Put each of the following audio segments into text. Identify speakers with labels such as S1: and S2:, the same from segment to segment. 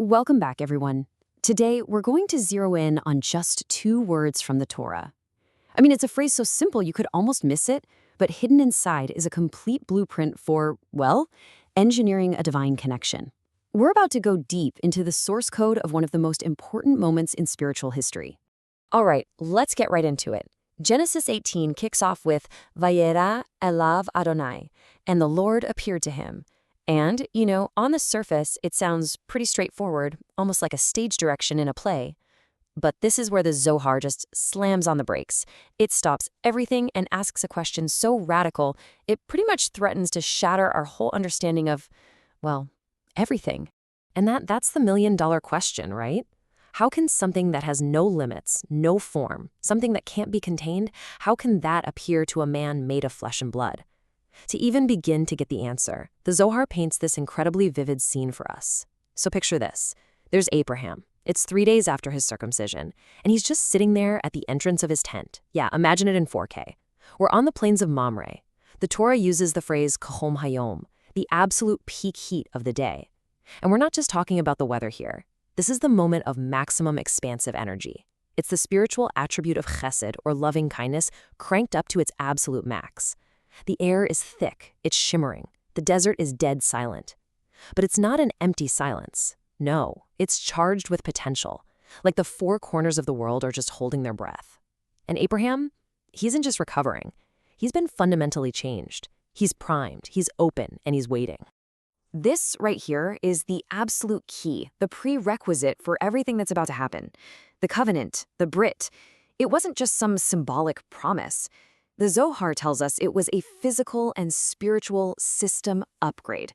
S1: Welcome back, everyone. Today, we're going to zero in on just 2 words from the Torah. I mean, it's a phrase so simple you could almost miss it, but hidden inside is a complete blueprint for, well, engineering a divine connection. We're about to go deep into the source code of one of the most important moments in spiritual history.
S2: All right, let's get right into it. Genesis 18 kicks off with Vayera elav Adonai, and the Lord appeared to him. And, on the surface, it sounds pretty straightforward, almost like a stage direction in a play. But this is where the Zohar just slams on the brakes. It stops everything and asks a question so radical, it pretty much threatens to shatter our whole understanding of, well, everything. And that's the million-dollar question, right? How can something that has no limits, no form, something that can't be contained, how can that appear to a man made of flesh and blood? To even begin to get the answer, the Zohar paints this incredibly vivid scene for us. So picture this. There's Abraham. It's 3 days after his circumcision, and he's just sitting there at the entrance of his tent. Yeah, imagine it in 4K. We're on the plains of Mamre. The Torah uses the phrase kahom hayom, the absolute peak heat of the day. And we're not just talking about the weather here. This is the moment of maximum expansive energy. It's the spiritual attribute of chesed, or loving kindness, cranked up to its absolute max. The air is thick, it's shimmering. The desert is dead silent. But it's not an empty silence. No, it's charged with potential. Like the 4 corners of the world are just holding their breath. And Abraham, he isn't just recovering. He's been fundamentally changed. He's primed, he's open, and he's waiting.
S1: This right here is the absolute key, the prerequisite for everything that's about to happen. The covenant, the Brit, it wasn't just some symbolic promise. The Zohar tells us it was a physical and spiritual system upgrade.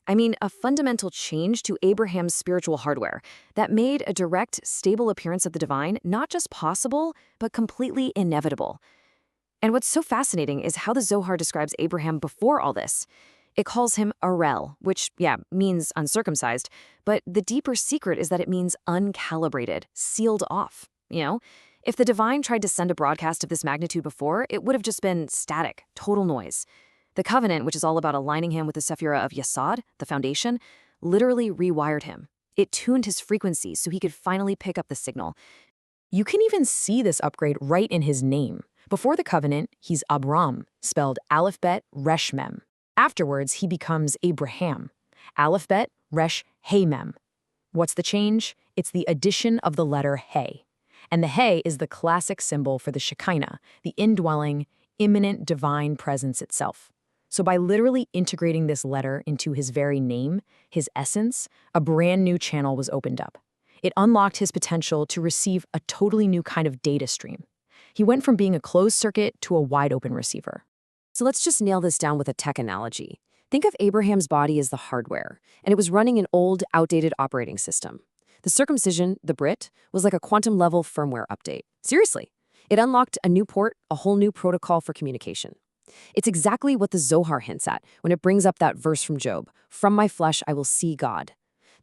S1: I mean, a fundamental change to Abraham's spiritual hardware that made a direct, stable appearance of the divine not just possible, but completely inevitable. And what's so fascinating is how the Zohar describes Abraham before all this. It calls him Arel, which, means uncircumcised, but the deeper secret is that it means uncalibrated, sealed off, If the divine tried to send a broadcast of this magnitude before, it would have just been static, total noise. The covenant, which is all about aligning him with the Sephirah of Yesod, the foundation, literally rewired him. It tuned his frequencies so he could finally pick up the signal.
S3: You can even see this upgrade right in his name. Before the covenant, he's Abram, spelled Aleph Bet Resh Mem. Afterwards, he becomes Abraham, Aleph Bet Resh Hey Mem. What's the change? It's the addition of the letter Hey. And the Hey is the classic symbol for the Shekinah, the indwelling, immanent divine presence itself. So by literally integrating this letter into his very name, his essence, a brand new channel was opened up. It unlocked his potential to receive a totally new kind of data stream. He went from being a closed circuit to a wide-open receiver.
S1: So let's just nail this down with a tech analogy. Think of Abraham's body as the hardware, and it was running an old, outdated operating system. The circumcision, the Brit, was like a quantum-level firmware update. Seriously. It unlocked a new port, a whole new protocol for communication. It's exactly what the Zohar hints at when it brings up that verse from Job, "From my flesh I will see God."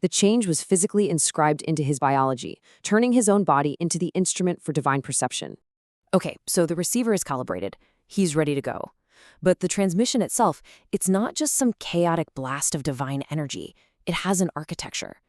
S1: The change was physically inscribed into his biology, turning his own body into the instrument for divine perception. Okay, so the receiver is calibrated. He's ready to go. But the transmission itself, it's not just some chaotic blast of divine energy. It has an architecture.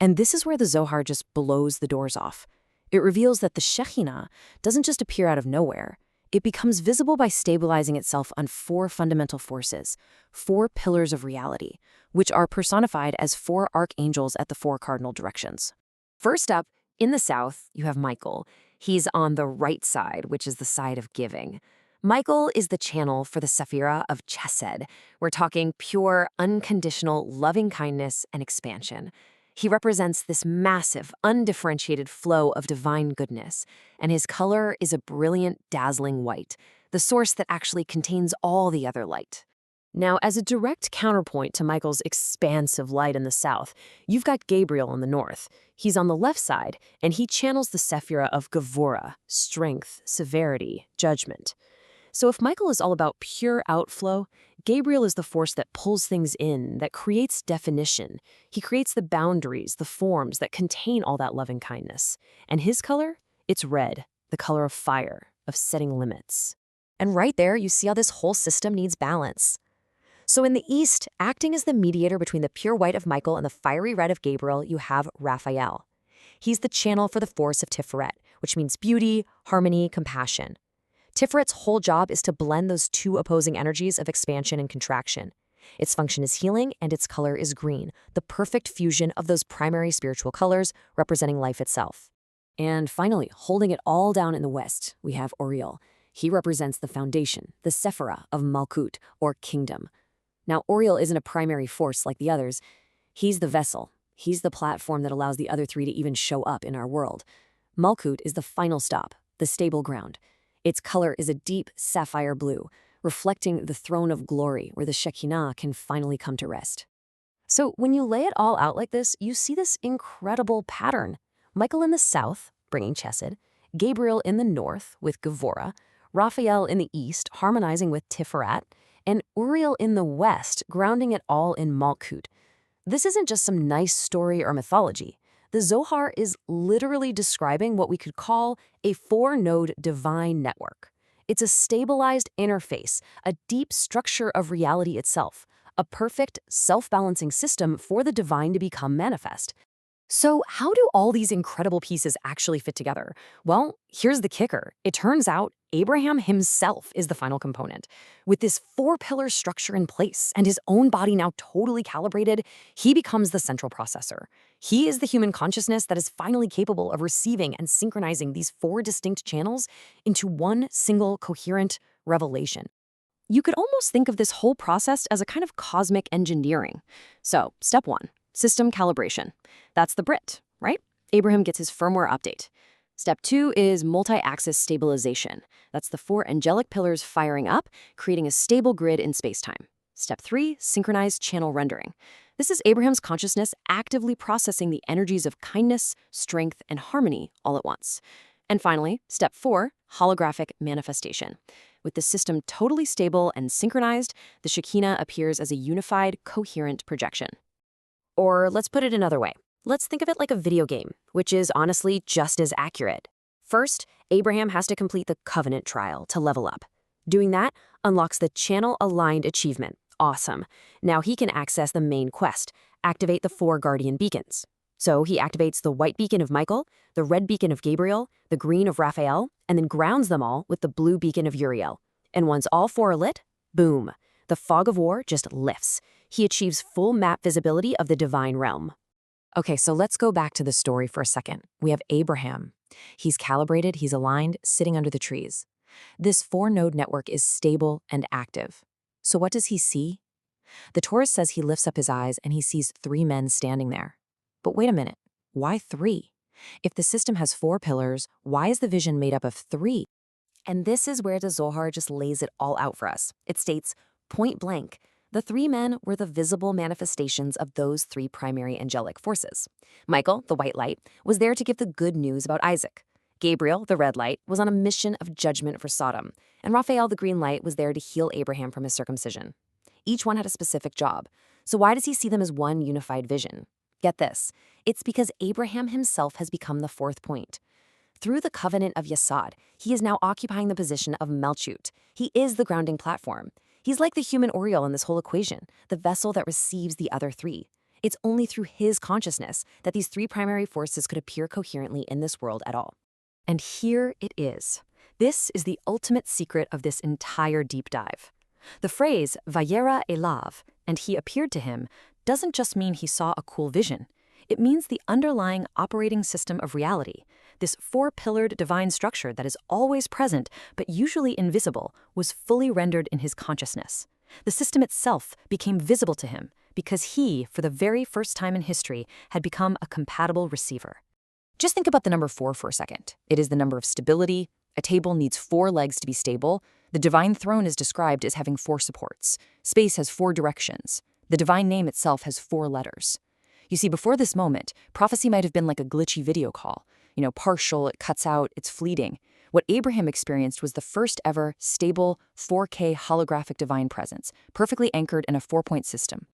S1: And this is where the Zohar just blows the doors off. It reveals that the Shekinah doesn't just appear out of nowhere. It becomes visible by stabilizing itself on 4 fundamental forces, 4 pillars of reality, which are personified as 4 archangels at the 4 cardinal directions. First up, in the south, you have Michael. He's on the right side, which is the side of giving. Michael is the channel for the Sephirah of Chesed. We're talking pure, unconditional, loving kindness and expansion. He represents this massive, undifferentiated flow of divine goodness, and his color is a brilliant, dazzling white, the source that actually contains all the other light. Now, as a direct counterpoint to Michael's expansive light in the south, you've got Gabriel in the north. He's on the left side, and he channels the Sephirah of Gevurah, strength, severity, judgment. So if Michael is all about pure outflow, Gabriel is the force that pulls things in, that creates definition. He creates the boundaries, the forms that contain all that loving kindness. And his color? It's red, the color of fire, of setting limits. And right there, you see how this whole system needs balance.
S2: So in the east, acting as the mediator between the pure white of Michael and the fiery red of Gabriel, you have Raphael. He's the channel for the force of Tiferet, which means beauty, harmony, compassion. Tiferet's whole job is to blend those two opposing energies of expansion and contraction. Its function is healing, and its color is green, the perfect fusion of those primary spiritual colors representing life itself.
S1: And finally, holding it all down in the west, we have Oriel. He represents the foundation, the Sephirah of Malkut, or kingdom. Now, Oriel isn't a primary force like the others. He's the vessel. He's the platform that allows the other three to even show up in our world. Malkut is the final stop, the stable ground. Its color is a deep sapphire blue, reflecting the throne of glory where the Shekinah can finally come to rest. So when you lay it all out like this, you see this incredible pattern. Michael in the south, bringing Chesed, Gabriel in the north with Gevurah, Raphael in the east, harmonizing with Tiferet, and Uriel in the west, grounding it all in Malkut. This isn't just some nice story or mythology. The Zohar is literally describing what we could call a four-node divine network. It's a stabilized interface, a deep structure of reality itself, a perfect, self-balancing system for the divine to become manifest. So how do all these incredible pieces actually fit together? Well, here's the kicker. It turns out Abraham himself is the final component. With this four-pillar structure in place and his own body now totally calibrated, he becomes the central processor. He is the human consciousness that is finally capable of receiving and synchronizing these four distinct channels into one single coherent revelation. You could almost think of this whole process as a kind of cosmic engineering. So, step one. System calibration. That's the Brit, right? Abraham gets his firmware update. Step two is multi-axis stabilization. That's the four angelic pillars firing up, creating a stable grid in space-time. Step three, synchronized channel rendering. This is Abraham's consciousness actively processing the energies of kindness, strength, and harmony all at once. And finally, step four, holographic manifestation. With the system totally stable and synchronized, the Shekinah appears as a unified, coherent projection. Or let's put it another way. Let's think of it like a video game, which is honestly just as accurate. First, Abraham has to complete the covenant trial to level up. Doing that unlocks the channel-aligned achievement. Awesome. Now he can access the main quest, activate the four guardian beacons. So he activates the white beacon of Michael, the red beacon of Gabriel, the green of Raphael, and then grounds them all with the blue beacon of Uriel. And once all four are lit, boom, the fog of war just lifts. He achieves full map visibility of the divine realm. Okay, so let's go back to the story for a second. We have Abraham. He's calibrated, he's aligned, sitting under the trees. This four-node network is stable and active. So what does he see? The Torah says he lifts up his eyes and he sees three men standing there. But wait a minute, why three? If the system has four pillars, why is the vision made up of three? And this is where the Zohar just lays it all out for us. It states, point blank, the three men were the visible manifestations of those three primary angelic forces. Michael, the white light, was there to give the good news about Isaac. Gabriel, the red light, was on a mission of judgment for Sodom. And Raphael, the green light, was there to heal Abraham from his circumcision. Each one had a specific job. So why does he see them as one unified vision? Get this. It's because Abraham himself has become the fourth point. Through the covenant of Yesod, he is now occupying the position of Malchut. He is the grounding platform. He's like the human Oriel in this whole equation, the vessel that receives the other three. It's only through his consciousness that these three primary forces could appear coherently in this world at all. And here it is. This is the ultimate secret of this entire deep dive. The phrase, Vayera elav, and he appeared to him, doesn't just mean he saw a cool vision. It means the underlying operating system of reality, this four-pillared divine structure that is always present but usually invisible, was fully rendered in his consciousness. The system itself became visible to him because he, for the very first time in history, had become a compatible receiver. Just think about the number 4 for a second. It is the number of stability. A table needs 4 legs to be stable. The divine throne is described as having 4 supports. Space has 4 directions. The divine name itself has 4 letters. You see, before this moment, prophecy might have been like a glitchy video call. Partial, it cuts out, it's fleeting. What Abraham experienced was the first ever stable 4K holographic divine presence, perfectly anchored in a 4-point system.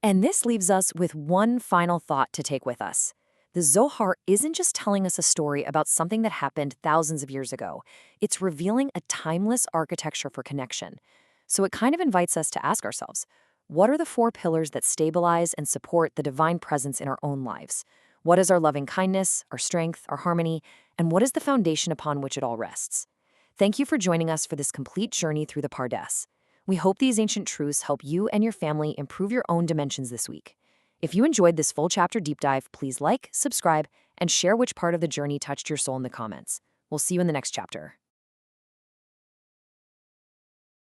S1: And this leaves us with one final thought to take with us. The Zohar isn't just telling us a story about something that happened thousands of years ago. It's revealing a timeless architecture for connection. So it kind of invites us to ask ourselves,
S2: What are the four pillars that stabilize and support the divine presence in our own lives? What is our loving kindness, our strength, our harmony, and what is the foundation upon which it all rests? Thank you for joining us for this complete journey through the Pardes. We hope these ancient truths help you and your family improve your own dimensions this week. If you enjoyed this full chapter deep dive, please like, subscribe, and share which part of the journey touched your soul in the comments. We'll see you in the next chapter.